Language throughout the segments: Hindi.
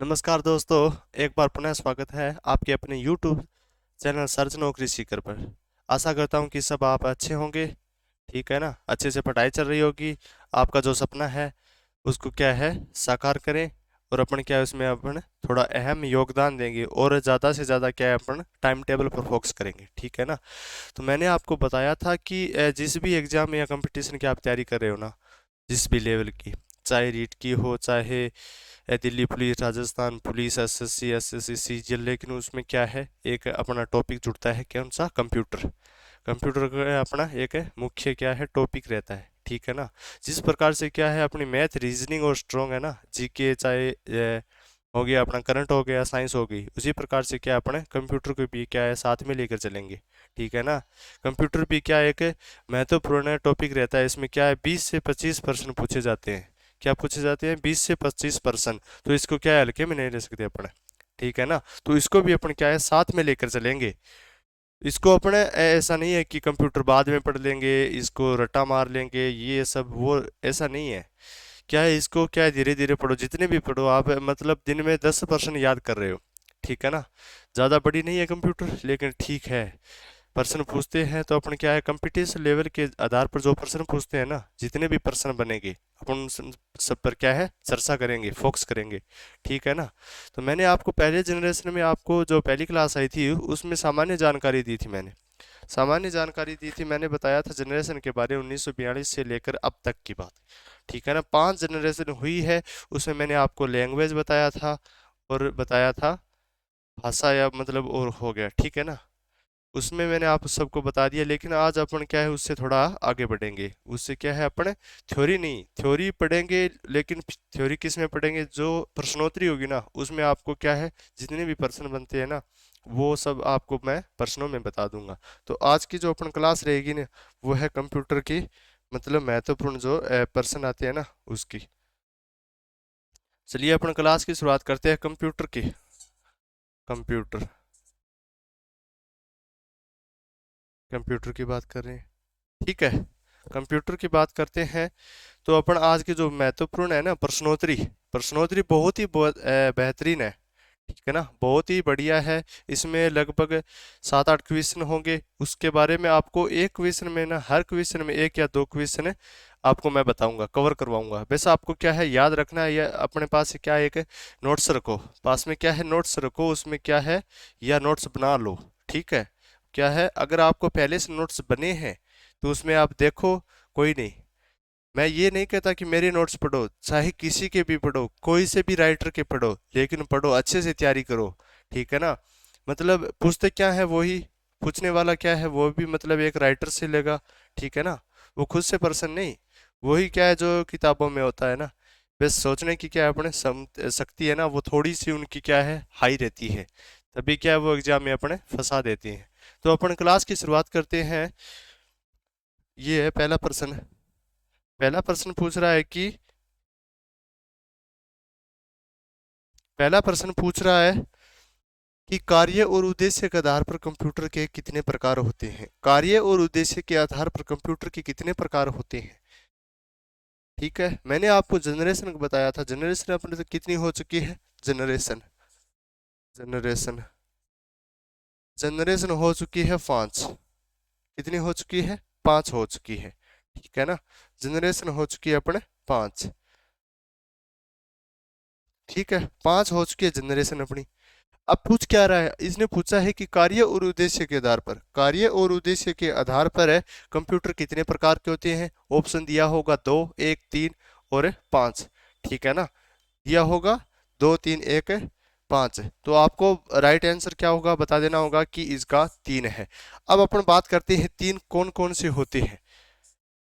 नमस्कार दोस्तों, एक बार पुनः स्वागत है आपके अपने YouTube चैनल सर्च नौकरी सीकर पर। आशा करता हूँ कि सब आप अच्छे होंगे। ठीक है ना, अच्छे से पढ़ाई चल रही होगी। आपका जो सपना है उसको क्या है साकार करें, और अपन क्या है उसमें अपन थोड़ा अहम योगदान देंगे और ज़्यादा से ज़्यादा क्या है अपन टाइम टेबल पर फोकस करेंगे। ठीक है ना। तो मैंने आपको बताया था कि जिस भी एग्ज़ाम या कंपटीशन की आप तैयारी कर रहे हो ना, जिस भी लेवल की, चाहे रीट की हो, चाहे Delhi police, Rajasthan police, SSC, SSC, CGL, लेकिन उसमें क्या है एक अपना टॉपिक जुड़ता है, कौन सा? कंप्यूटर। कंप्यूटर का अपना एक मुख्य क्या है टॉपिक रहता है। ठीक है ना। जिस प्रकार से क्या है अपनी मैथ रीजनिंग और स्ट्रॉन्ग है ना, जीके चाहे हो गया, अपना करंट हो गया, साइंस हो गई, उसी प्रकार से क्या अपने कंप्यूटर को भी क्या है साथ में लेकर चलेंगे। ठीक है ना। कंप्यूटर भी क्या एक महत्वपूर्ण टॉपिक रहता है। इसमें क्या है 20 से 25 प्रश्न पूछे जाते हैं। क्या पूछे जाते हैं? 20 से 25 प्रश्न। तो इसको क्या है हल्के में नहीं ले सकते अपन। ठीक है ना। तो इसको भी अपन क्या है साथ में लेकर चलेंगे। इसको अपने ऐसा नहीं है कि कंप्यूटर बाद में पढ़ लेंगे, इसको रट्टा मार लेंगे, ये सब वो ऐसा नहीं है। क्या है इसको क्या है धीरे धीरे पढ़ो, जितने भी पढ़ो आप, मतलब दिन में 10% याद कर रहे हो। ठीक है ना। ज़्यादा बड़ी नहीं है कंप्यूटर, लेकिन ठीक है। प्रश्न पूछते हैं तो अपन क्या है कंपटीशन लेवल के आधार पर जो प्रश्न पूछते हैं ना, जितने भी प्रश्न बनेंगे अपन उन सब पर क्या है चर्चा करेंगे, फोकस करेंगे। ठीक है ना। तो मैंने आपको पहले जनरेशन में आपको जो पहली क्लास आई थी उसमें सामान्य जानकारी दी थी। मैंने बताया था जनरेशन के बारे में 1942 से लेकर अब तक की बात। ठीक है ना। 5 जनरेशन हुई है। उसमें मैंने आपको लैंग्वेज बताया था और बताया था भाषा, या मतलब और हो गया। ठीक है ना। उसमें मैंने आप सबको बता दिया, लेकिन आज अपन क्या है उससे थोड़ा आगे बढ़ेंगे। उससे क्या है अपन थ्योरी नहीं, थ्योरी पढ़ेंगे, लेकिन थ्योरी किस में पढ़ेंगे? जो प्रश्नोत्तरी होगी ना उसमें आपको क्या है जितने भी प्रश्न बनते हैं ना वो सब आपको मैं प्रश्नों में बता दूंगा। तो आज की जो अपन क्लास रहेगी ना वो है कंप्यूटर की, मतलब महत्वपूर्ण जो प्रश्न आते हैं ना उसकी। चलिए अपन क्लास की शुरुआत करते हैं कंप्यूटर की। कंप्यूटर, कंप्यूटर की बात कर रहे हैं। ठीक है। कंप्यूटर की बात करते हैं तो अपन आज की जो महत्वपूर्ण है ना प्रश्नोत्तरी, प्रश्नोत्तरी बहुत ही बेहतरीन है। ठीक है ना, बहुत ही बढ़िया है। इसमें लगभग 7-8 क्वेश्चन होंगे। उसके बारे में आपको एक क्वेश्चन में ना, हर क्वेश्चन में एक या दो क्वेश्चन आपको मैं बताऊंगा, कवर करवाऊंगा। वैसे आपको क्या है याद रखना है, या अपने पास क्या है एक नोट्स रखो, पास में क्या है नोट्स रखो, उसमें क्या है या नोट्स बना लो। ठीक है। क्या है अगर आपको पहले से नोट्स बने हैं तो उसमें आप देखो, कोई नहीं। मैं ये नहीं कहता कि मेरे नोट्स पढ़ो, चाहे किसी के भी पढ़ो, कोई से भी राइटर के पढ़ो, लेकिन पढ़ो अच्छे से, तैयारी करो। ठीक है ना। मतलब पूछते क्या है वही, पूछने वाला क्या है वो भी मतलब एक राइटर से लेगा। ठीक है ना। वो खुद से पर्सन नहीं, वही क्या है जो किताबों में होता है ना। बस सोचने की क्या है अपने शक्ति है ना, वो थोड़ी सी उनकी क्या है हाई रहती है, तभी क्या है वो एग्जाम में अपने फंसा देती हैं। तो अपन क्लास की शुरुआत करते हैं। ये है पहला प्रश्न। पहला प्रश्न पूछ रहा है कि, पहला प्रश्न पूछ रहा है कि कार्य और उद्देश्य के आधार पर कंप्यूटर के कितने प्रकार होते हैं? कार्य और उद्देश्य के आधार पर कंप्यूटर के कितने प्रकार होते हैं? ठीक है। मैंने आपको जनरेशन बताया था, जनरेशन अपने से कितनी हो चुकी है? जनरेशन, जनरेशन, जनरेशन हो चुकी है 5। कितनी हो चुकी है? 5 हो चुकी है। ठीक है ना। जनरेशन हो चुकी है अपने 5। ठीक है, 5 हो चुकी है जनरेशन अपनी। अब पूछ क्या रहा है? इसने पूछा है कि कार्य और उद्देश्य के आधार पर, कार्य और उद्देश्य के आधार पर है कंप्यूटर कितने प्रकार के होते हैं। ऑप्शन दिया होगा 2, 1, 3 और 5। ठीक है ना। दिया होगा 2, 3, 1, 5। तो आपको राइट आंसर क्या होगा बता देना होगा कि इसका 3 है। अब अपन बात करते हैं तीन कौन कौन से होते हैं।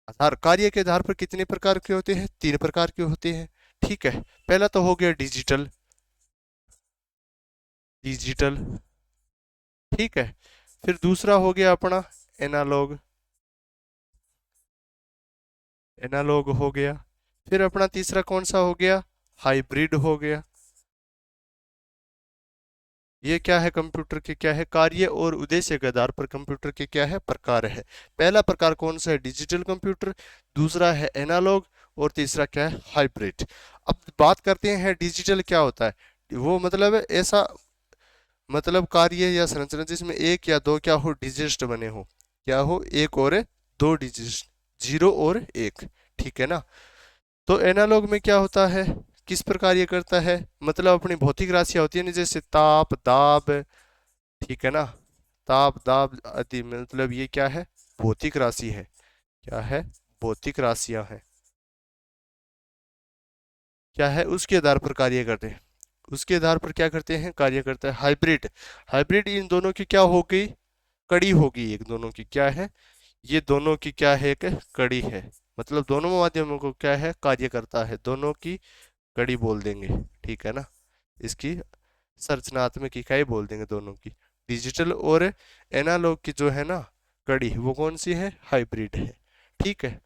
आधार कार्य के आधार पर कितने प्रकार के होते हैं? 3 प्रकार के होते हैं। ठीक है। पहला तो हो गया डिजिटल, डिजिटल। ठीक है। फिर दूसरा हो गया अपना एनालॉग, एनालॉग हो गया। फिर अपना तीसरा कौन सा हो गया? हाइब्रिड हो गया। ये क्या है कंप्यूटर के क्या है कार्य और उद्देश्य के आधार पर कंप्यूटर के क्या है प्रकार है। पहला प्रकार कौन सा है? Digital computer. दूसरा है एनालॉग और तीसरा क्या है? हाइब्रिड। अब बात करते हैं डिजिटल क्या होता है। वो मतलब ऐसा मतलब कार्य या संरचना जिसमें एक या दो क्या हो डिजिट बने हो, क्या हो एक और दो डिजिट, जीरो और एक, ठीक है ना। तो एनालॉग में क्या होता है, किस प्रकार ये करता है, मतलब अपनी भौतिक राशियां होती है ना, जैसे ताप दाब, ठीक है ना, ताप दाब आदि, मतलब ये क्या है, भौतिक राशि है, क्या है, भौतिक राशियां हैं, क्या है, उसके आधार पर कार्य करते हैं, उसके आधार पर क्या करते हैं, कार्य करता है। हाइब्रिड, हाइब्रिड इन दोनों की क्या होगी, कड़ी होगी, एक दोनों की क्या है, ये दोनों की क्या है, एक कड़ी है, मतलब दोनों माध्यमों को क्या है, कार्य करता है, दोनों की कड़ी बोल देंगे, ठीक है ना, इसकी संरचनात्मक इकाई बोल देंगे दोनों की। डिजिटल और एनालॉग की जो है ना कड़ी, वो कौन सी है, हाइब्रिड है, ठीक है।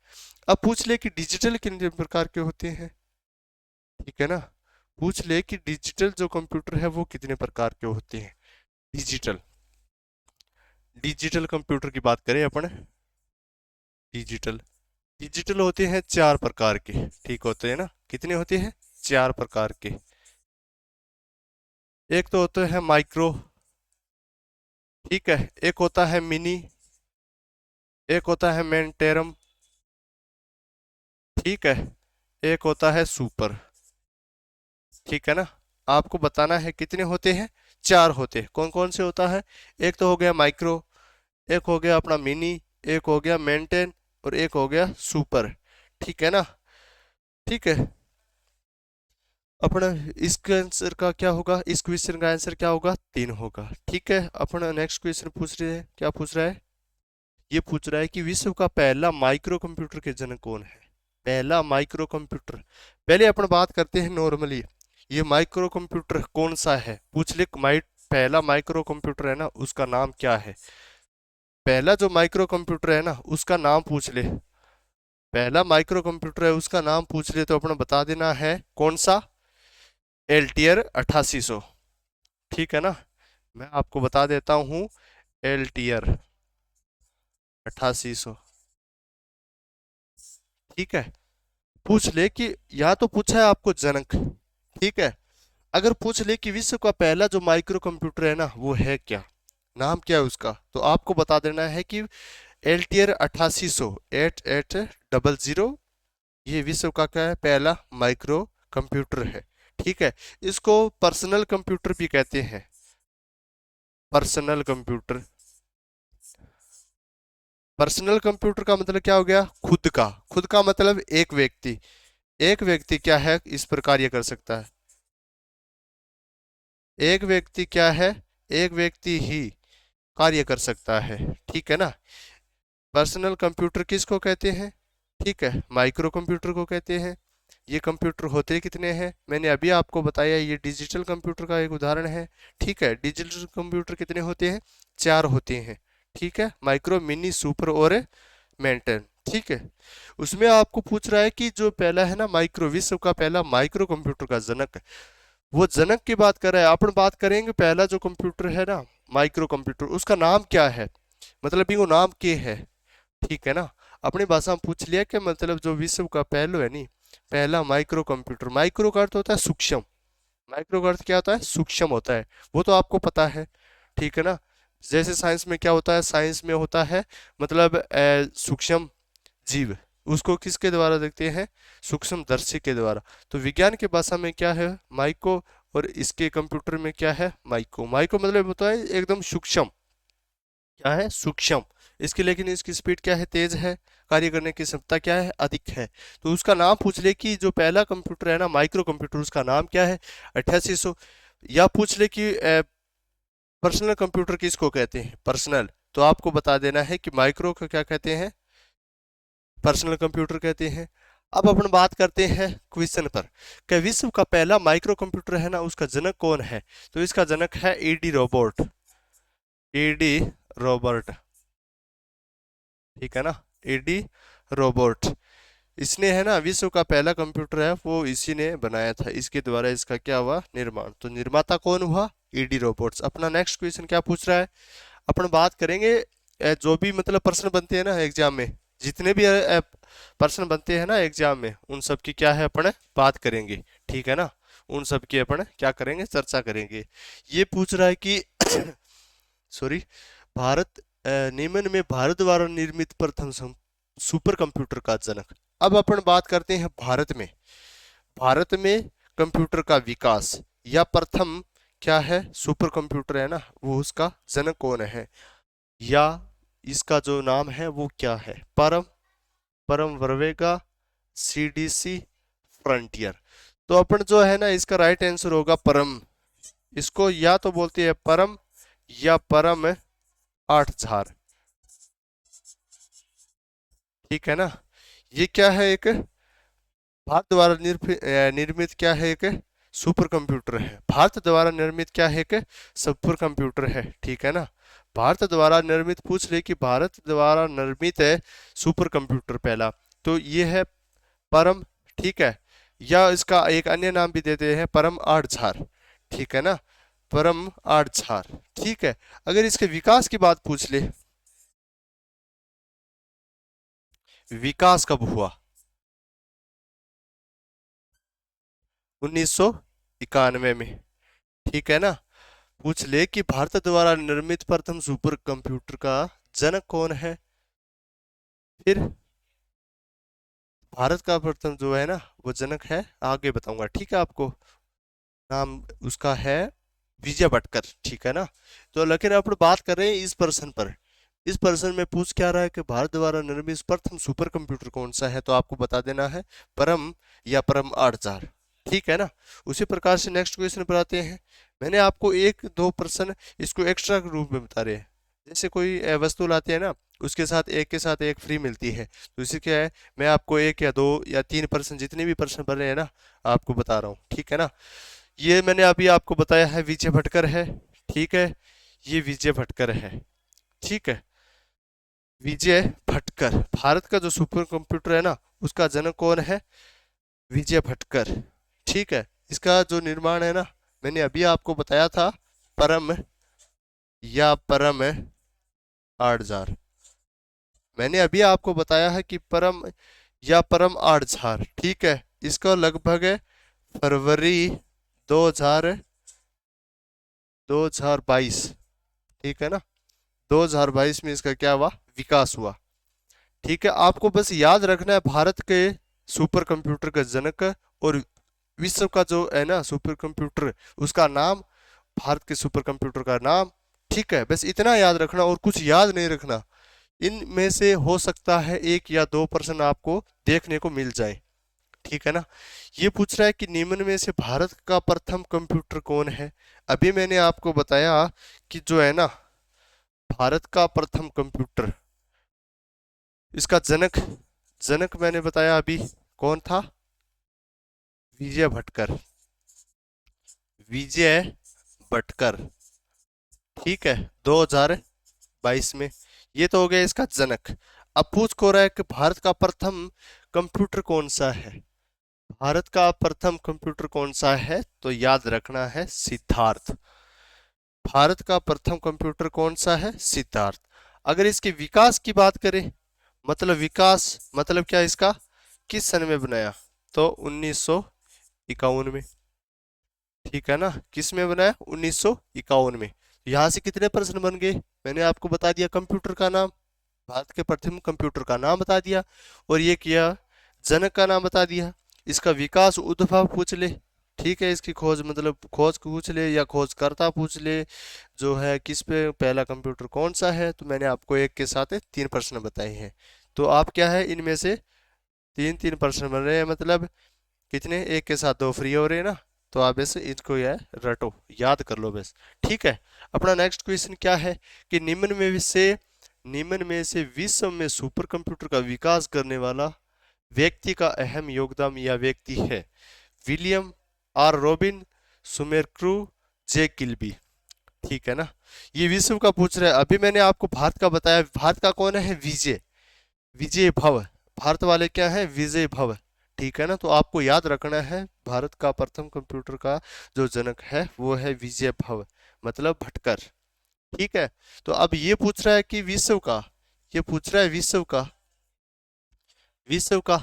अब पूछ ले कि डिजिटल कितने प्रकार के होते हैं, ठीक है ना, पूछ ले कि डिजिटल जो कंप्यूटर है वो कितने प्रकार के होते हैं, डिजिटल, डिजिटल कंप्यूटर की बात करें अपन, डिजिटल, डिजिटल होते हैं चार प्रकार के, ठीक होते हैं ना, कितने होते हैं, चार प्रकार के। एक तो होते हैं माइक्रो, ठीक है, एक होता है मिनी, एक होता है मेंटेरम, ठीक है, एक होता है सुपर, ठीक है ना। आपको बताना है कितने होते हैं, चार होते हैं, कौन कौन से होता है, एक तो हो गया माइक्रो, एक हो गया अपना मिनी, एक हो गया मेंटेन, और एक हो गया सुपर, ठीक है ना, ठीक है। अपना इसका आंसर का क्या होगा, इस क्वेश्चन का आंसर क्या होगा, तीन होगा, ठीक है। अपना नेक्स्ट क्वेश्चन पूछ रहे हैं, क्या पूछ रहा है, ये पूछ रहा है कि विश्व का पहला माइक्रो कंप्यूटर के जनक कौन है, पहला माइक्रो कंप्यूटर। पहले अपन बात करते हैं नॉर्मली, ये माइक्रो कंप्यूटर कौन सा है, पूछ ले, पहला माइक्रो कंप्यूटर है ना उसका नाम क्या है, पहला जो माइक्रो कंप्यूटर है ना उसका नाम पूछ ले, पहला माइक्रो कंप्यूटर है उसका नाम पूछ ले, तो अपना बता देना है कौन सा, एल्टियर 8800, ठीक है ना। मैं आपको बता देता हूँ, एल्टियर 8800, ठीक है। पूछ ले कि, या तो पूछा है आपको जनक, ठीक है, अगर पूछ ले कि विश्व का पहला जो माइक्रो कंप्यूटर है ना वो है क्या, नाम क्या है उसका, तो आपको बता देना है कि एल्टियर 8800 8800, ये विश्व का क्या है, पहला माइक्रो कंप्यूटर है, ठीक है। इसको पर्सनल कंप्यूटर भी कहते हैं, पर्सनल कंप्यूटर, पर्सनल कंप्यूटर का मतलब क्या हो गया, खुद का, खुद का मतलब एक व्यक्ति, एक व्यक्ति क्या है इस पर कार्य कर सकता है, एक व्यक्ति क्या है, एक व्यक्ति ही कार्य कर सकता है, ठीक है ना। पर्सनल कंप्यूटर किसको कहते हैं, ठीक है, माइक्रो कंप्यूटर को कहते हैं। ये कंप्यूटर होते कितने हैं, मैंने अभी आपको बताया, ये डिजिटल कंप्यूटर का एक उदाहरण है, ठीक है। डिजिटल कंप्यूटर कितने होते हैं, चार होते हैं, ठीक है, माइक्रो मिनी सुपर और मेंटेन, ठीक है। उसमें आपको पूछ रहा है कि जो पहला है ना माइक्रो, विश्व का पहला माइक्रो कंप्यूटर का जनक, वो जनक की बात कर रहा है, अपन बात करेंगे पहला जो कंप्यूटर है ना माइक्रो कंप्यूटर, उसका नाम क्या है, मतलब वो नाम क्या है, ठीक है ना। अपनी भाषा में पूछ लिया कि मतलब जो विश्व का पहलो है नी, पहला माइक्रो कंप्यूटर, माइक्रो का अर्थ होता है सूक्ष्म, माइक्रो का अर्थ क्या होता है, सूक्ष्म होता है, वो तो आपको पता है, ठीक है ना। जैसे साइंस में क्या होता है, साइंस में होता है मतलब सूक्ष्म जीव, उसको किसके द्वारा देखते हैं, सूक्ष्म दर्शी के द्वारा। तो विज्ञान की भाषा में क्या है, माइक्रो, और इसके कंप्यूटर में क्या है, माइक्रो, माइक्रो मतलब होता है एकदम सूक्ष्म, क्या है, सूक्ष्म। इसकी लेकिन इसकी स्पीड क्या है, तेज है, कार्य करने की क्षमता क्या है, अधिक है। तो उसका नाम पूछ ले कि जो पहला कंप्यूटर है ना माइक्रो कंप्यूटर, उसका नाम क्या है, 8800। या पूछ ले कि पर्सनल कंप्यूटर किसको कहते हैं, पर्सनल, तो आपको बता देना है कि माइक्रो को क्या कहते हैं, पर्सनल कंप्यूटर कहते हैं। अब अपन बात करते हैं क्वेश्चन पर, कि विश्व का पहला माइक्रो कंप्यूटर है ना उसका जनक कौन है, तो इसका जनक है ईडी रोबोट, ईडी रोबर्ट, ठीक है ना, ईडी रोबोट, इसने है ना विश्व का पहला कंप्यूटर है वो इसी ने बनाया था, इसके द्वारा इसका क्या हुआ, निर्माण, तो निर्माता कौन हुआ, ईडी रोबोट्स। अपना नेक्स्ट क्वेश्चन क्या पूछ रहा है, अपन बात करेंगे जो भी मतलब प्रश्न बनते हैं ना एग्जाम में, जितने भी प्रश्न बनते हैं ना एग्जाम में, उन सब की क्या है अपन बात करेंगे, ठीक है ना, उन सब की अपन क्या करेंगे, चर्चा करेंगे। ये पूछ रहा है कि सॉरी, भारत निम्न में भारत द्वारा निर्मित प्रथम सुपर कंप्यूटर का जनक। अब अपन बात करते हैं भारत में। भारत में कंप्यूटर का विकास या प्रथम क्या है, सुपर कंप्यूटर है ना, वो उसका जनक कौन है, या इसका जो नाम है वो क्या है, परम, परम वर्वेगा, सीडीसी, फ्रंटियर। तो अपन जो है ना, इसका राइट आंसर होगा परम। इसको या तो बोलते हैं परम या परम 8000। ठीक है ना। ये क्या है, एक भारत द्वारा निर्मित क्या है, एक सुपर कंप्यूटर है। भारत द्वारा निर्मित क्या है, एक सुपर कंप्यूटर है। ठीक है ना। भारत द्वारा निर्मित पूछ रहे कि भारत द्वारा निर्मित है सुपर कंप्यूटर पहला, तो ये है परम। ठीक है। या इसका एक अन्य नाम भी देते हैं परम 8000। ठीक है ना, परम 8000। ठीक है। अगर इसके विकास की बात पूछ ले, विकास कब हुआ, 1991 में। ठीक है ना। पूछ ले कि भारत द्वारा निर्मित प्रथम सुपर कंप्यूटर का जनक कौन है, फिर भारत का प्रथम जो है ना वो जनक है, आगे बताऊंगा। ठीक है, आपको नाम उसका है विजय भटकर। ठीक है ना। तो लेकिन अपन बात कर रहे हैं इस पर्सन पर। इस पर्सन में पूछ क्या रहा है कि भारत द्वारा निर्मित प्रथम सुपर कंप्यूटर कौन सा है, तो आपको बता देना है परम या परम 8000। ठीक है ना। उसी प्रकार से नेक्स्ट क्वेश्चन पर आते हैं। मैंने आपको एक दो पर्सन इसको एक्स्ट्रा के रूप में बता रहे हैं। जैसे कोई वस्तु लाते हैं ना, उसके साथ एक के साथ एक फ्री मिलती है, तो इसे क्या है, मैं आपको एक या दो या तीन पर्सन, जितने भी पर्सन बन रहे हैं ना, आपको बता रहा हूँ। ठीक है ना। ये मैंने अभी आपको बताया है विजय भटकर है। ठीक है, ये विजय भटकर है। ठीक है, विजय भटकर। भारत का जो सुपर कंप्यूटर है ना, उसका जनक कौन है, विजय भटकर। ठीक है। इसका जो निर्माण है ना, मैंने अभी आपको बताया था परम या परम 8000। मैंने अभी आपको बताया है कि परम या परम 8000। ठीक है। इसका लगभग फरवरी 2000 2022। ठीक है ना, 2022 में इसका क्या हुआ, विकास हुआ। ठीक है। आपको बस याद रखना है भारत के सुपर कंप्यूटर का जनक और विश्व का जो है ना सुपर कंप्यूटर, उसका नाम, भारत के सुपर कंप्यूटर का नाम। ठीक है, बस इतना याद रखना और कुछ याद नहीं रखना। इनमें से हो सकता है एक या दो पर्सन आपको देखने को मिल जाए। ठीक है ना। ये पूछ रहा है कि निम्न में से भारत का प्रथम कंप्यूटर कौन है। अभी मैंने आपको बताया कि जो है ना भारत का प्रथम कंप्यूटर, इसका जनक, जनक मैंने बताया अभी कौन था, विजय भटकर। विजय भटकर। ठीक है, 2022 में। ये तो हो गया इसका जनक। अब पूछ को रहा है कि भारत का प्रथम कंप्यूटर कौन सा है। भारत का प्रथम कंप्यूटर कौन सा है, तो याद रखना है सिद्धार्थ। भारत का प्रथम कंप्यूटर कौन सा है, सिद्धार्थ। अगर इसके विकास की बात करें, मतलब विकास मतलब क्या इसका, किस सन में बनाया, तो 1951 में। ठीक है ना, किस में बनाया, 1951 में। यहाँ से कितने प्रश्न बन गए, मैंने आपको बता दिया कंप्यूटर का नाम, भारत के प्रथम कंप्यूटर का नाम बता दिया, और ये किया जनक का नाम बता दिया। इसका विकास उद्भव पूछ ले। ठीक है, इसकी खोज मतलब खोज पूछ ले या खोजकर्ता पूछ ले, जो है किस पे पहला कंप्यूटर कौन सा है, तो मैंने आपको एक के साथ तीन प्रश्न बताए हैं। तो आप क्या है, इनमें से तीन तीन प्रश्न बन रहे हैं, मतलब कितने, एक के साथ दो फ्री हो रहे हैं ना, तो आप बस इसको यह रटो, याद कर लो बस। ठीक है। अपना नेक्स्ट क्वेश्चन क्या है कि निम्न में से विश्व में सुपर कंप्यूटर का विकास करने वाला व्यक्ति का अहम योगदान या व्यक्ति है, William R Robin, Seymour Cray, J Kilby. ठीक है ना। ये विश्व का पूछ रहा है। अभी मैंने आपको भारत का बताया, भारत का कौन है, विजय, विजय भव। भारत वाले क्या है, विजय भव। ठीक है ना। तो आपको याद रखना है भारत का प्रथम कंप्यूटर का जो जनक है वो है विजय भव, मतलब भटकर। ठीक है। तो अब ये पूछ रहा है कि विश्व का, ये पूछ रहा है विश्व का, विश्व का,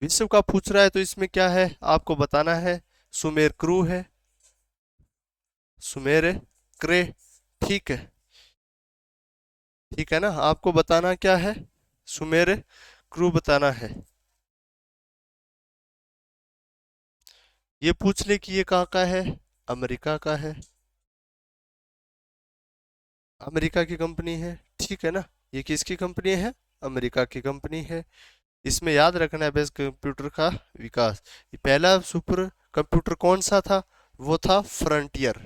विश्व का पूछ रहा है, तो इसमें क्या है आपको बताना है, सुमेर क्रू है, सुमेर क्रे। ठीक है, ठीक है ना। आपको बताना क्या है, सुमेर क्रू बताना है। ये पूछ ले कि ये कहाँ का है, अमेरिका का है, अमेरिका की कंपनी है। ठीक है ना, ये किसकी कंपनी है, अमेरिका की कंपनी है। इसमें याद रखना है बेस कंप्यूटर का विकास। ये पहला सुपर कंप्यूटर कौन सा था, वो था फ्रंटियर,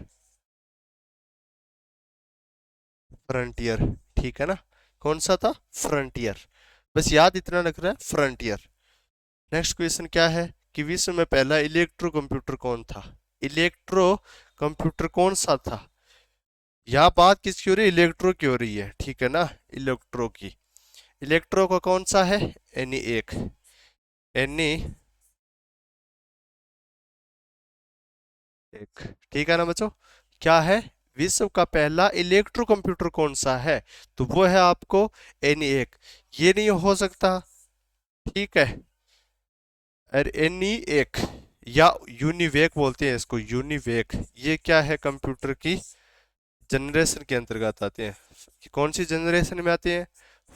फ्रंटियर। ठीक है ना, कौन सा था, फ्रंटियर। बस याद इतना रखना है, फ्रंटियर। नेक्स्ट क्वेश्चन क्या है कि विश्व में पहला इलेक्ट्रो कंप्यूटर कौन था, इलेक्ट्रो कंप्यूटर कौन सा था। यहाँ बात किसकी हो रही है, इलेक्ट्रो की हो रही है। ठीक है ना, इलेक्ट्रो की। इलेक्ट्रो का कौन सा है, एनी एक, एनी एक। ठीक है ना बच्चों, क्या है, विश्व का पहला इलेक्ट्रो कंप्यूटर कौन सा है, तो वो है आपको एनी एक। ये नहीं हो सकता, ठीक है, और एनी एक या यूनिवेक बोलते हैं इसको, यूनिवेक। ये क्या है, कंप्यूटर की जनरेशन के अंतर्गत आते हैं। कि कौन सी जनरेशन में आते हैं,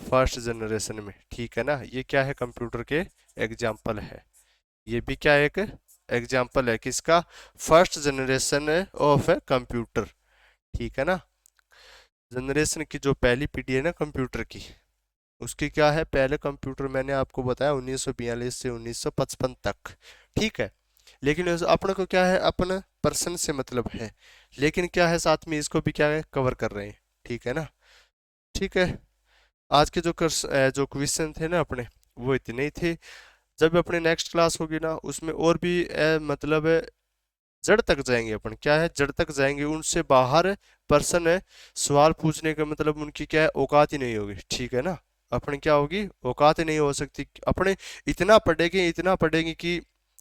फर्स्ट जनरेशन में। ठीक है ना, ये क्या है, कंप्यूटर के एग्जाम्पल है। ये भी क्या एक एग्जाम्पल है किसका, first generation of a computer. ठीक है ना, जनरेशन की जो पहली पीढ़ी है ना कंप्यूटर की, उसकी क्या है, पहले कंप्यूटर मैंने आपको बताया 1942 से 1955 तक। ठीक है, लेकिन अपने को क्या है, अपना पर्सन से मतलब है, लेकिन क्या है साथ में इसको भी क्या है, कवर कर रहे हैं। ठीक है ना, ठीक है। आज के जो क्वेश्चन थे ना अपने, वो इतने ही थे। जब अपने नेक्स्ट क्लास होगी ना, उसमें और भी मतलब जड़ तक जाएंगे अपन, क्या है, जड़ तक जाएंगे, उनसे बाहर पर्सन है सवाल पूछने का मतलब उनकी क्या है, औकात ही नहीं होगी। ठीक है ना, अपन क्या होगी, औकात ही नहीं हो सकती। अपने इतना पढ़ेंगे, इतना पढ़ेंगे कि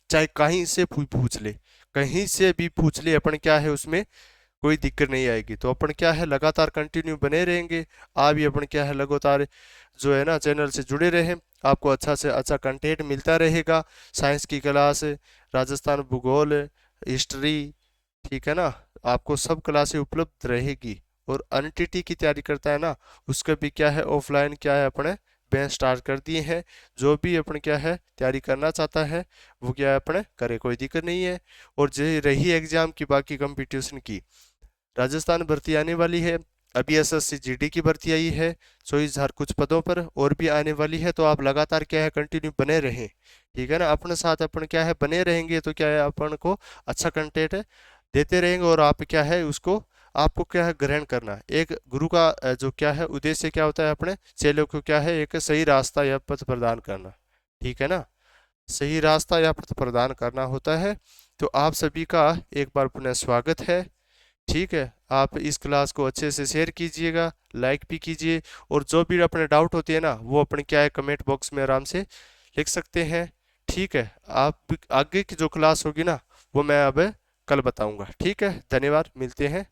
चाहे कहीं से पूछ ले, कहीं से भी पूछ ले, अपन क्या है उसमें कोई दिक्कत नहीं आएगी। तो अपन क्या है, लगातार कंटिन्यू बने रहेंगे। आप भी अपन क्या है, लगातार जो है ना चैनल से जुड़े रहे, आपको अच्छा से अच्छा कंटेंट मिलता रहेगा। साइंस की क्लास, राजस्थान भूगोल, हिस्ट्री, ठीक है ना, आपको सब क्लासें उपलब्ध रहेगी। और एनटीटी की तैयारी करता है ना, उसका भी क्या है, ऑफलाइन क्या है, अपने बैच स्टार्ट कर दिए हैं। जो भी अपन क्या है तैयारी करना चाहता है, वो क्या है अपने करे, कोई दिक्कत नहीं है। और जो रही एग्जाम की बाकी कंपटीशन की, राजस्थान भर्ती आने वाली है, अभी एसएससी जीडी की भर्ती आई है 24,000 कुछ पदों पर, और भी आने वाली है। तो आप लगातार क्या है कंटिन्यू बने रहें। ठीक है ना, अपने साथ अपन क्या है बने रहेंगे, तो क्या है अपन को अच्छा कंटेंट देते रहेंगे। और आप क्या है उसको, आपको क्या है ग्रहण करना, एक गुरु का जो क्या है उद्देश्य क्या होता है, अपने चेलों को क्या है, एक सही रास्ता या पथ प्रदान करना। ठीक है ना, सही रास्ता या पथ प्रदान करना होता है। तो आप सभी का एक बार पुनः स्वागत है। ठीक है, आप इस क्लास को अच्छे से शेयर कीजिएगा, लाइक भी कीजिए। और जो भी अपने डाउट होते हैं ना, वो अपने क्या है कमेंट बॉक्स में आराम से लिख सकते हैं। ठीक है, आप आगे की जो क्लास होगी ना, वो मैं अब कल बताऊंगा। ठीक है, धन्यवाद, मिलते हैं।